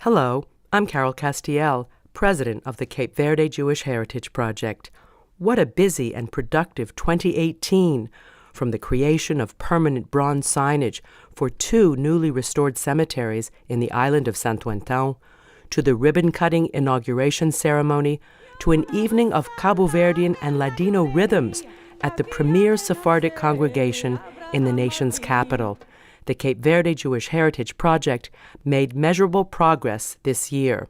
Hello, I'm Carol Castiel, president of the Cape Verde Jewish Heritage Project. What a busy and productive 2018, from the creation of permanent bronze signage for 2 newly restored cemeteries in the island of Santo Antão, to the ribbon-cutting inauguration ceremony, to an evening of Cabo Verdean and Ladino rhythms at the premier Sephardic congregation in the nation's capital. The Cape Verde Jewish Heritage Project made measurable progress this year.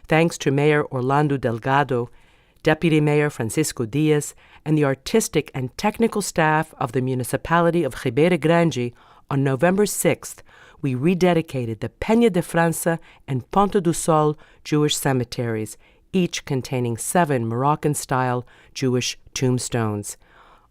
Thanks to Mayor Orlando Delgado, Deputy Mayor Francisco Diaz, and the artistic and technical staff of the municipality of Ribeira Grande, on November 6th, we rededicated the Peña de França and Ponta do Sol Jewish cemeteries, each containing 7 Moroccan-style Jewish tombstones.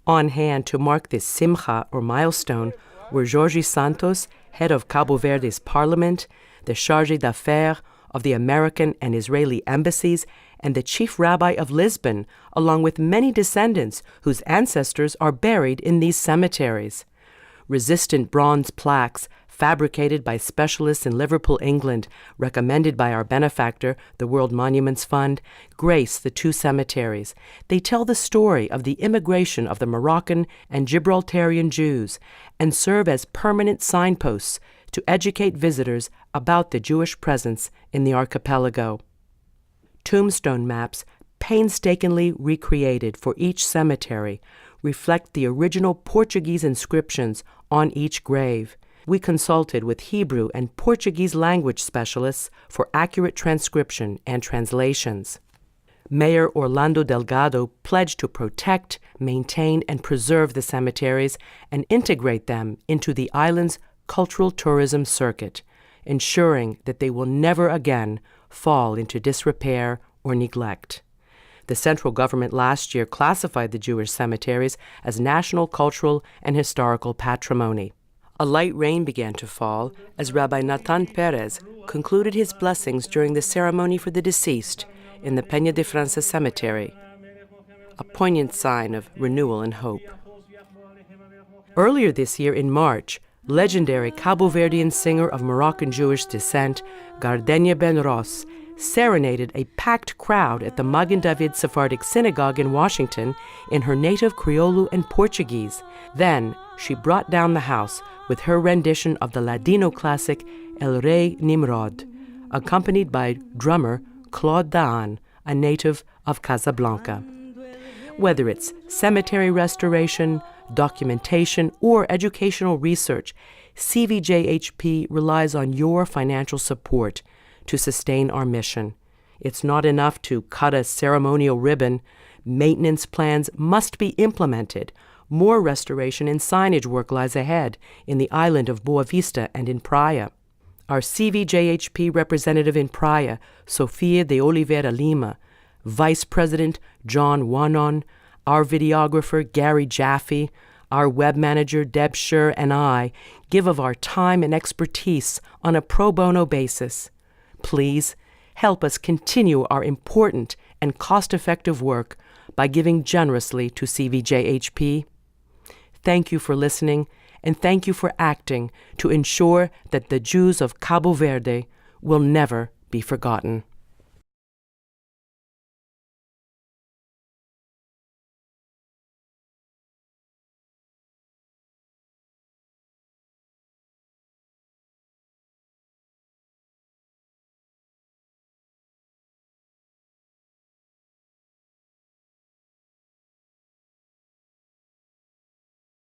On hand to mark this simcha, or milestone, were Jorge Santos, head of Cabo Verde's parliament, the chargé d'affaires of the American and Israeli embassies, and the chief rabbi of Lisbon, along with many descendants whose ancestors are buried in these cemeteries. Resistant bronze plaques, fabricated by specialists in Liverpool, England, recommended by our benefactor, the World Monuments Fund, grace the 2 cemeteries. They tell the story of the immigration of the Moroccan and Gibraltarian Jews and serve as permanent signposts to educate visitors about the Jewish presence in the archipelago. Tombstone maps, painstakingly recreated for each cemetery, reflect the original Portuguese inscriptions on each grave. We consulted with Hebrew and Portuguese language specialists for accurate transcription and translations. Mayor Orlando Delgado pledged to protect, maintain, and preserve the cemeteries and integrate them into the island's cultural tourism circuit, ensuring that they will never again fall into disrepair or neglect. The central government last year classified the Jewish cemeteries as national cultural and historical patrimony. A light rain began to fall as Rabbi Natan Perez concluded his blessings during the ceremony for the deceased in the Peña de França Cemetery, a poignant sign of renewal and hope. Earlier this year in March, legendary Cabo Verdean singer of Moroccan Jewish descent, Gardenia Benros, serenaded a packed crowd at the Magen David Sephardic Synagogue in Washington in her native Criollo and Portuguese. Then she brought down the house with her rendition of the Ladino classic El Rey Nimrod, accompanied by drummer Claude Daan, a native of Casablanca. Whether it's cemetery restoration, documentation, or educational research, CVJHP relies on your financial support to sustain our mission. It's not enough to cut a ceremonial ribbon. Maintenance plans must be implemented. More restoration and signage work lies ahead in the island of Boa Vista and in Praia. Our CVJHP representative in Praia, Sofia de Oliveira Lima, Vice President John Wanon, our videographer Gary Jaffe, our web manager Deb Scher, and I give of our time and expertise on a pro bono basis. Please help us continue our important and cost-effective work by giving generously to CVJHP. Thank you for listening, and thank you for acting to ensure that the Jews of Cabo Verde will never be forgotten.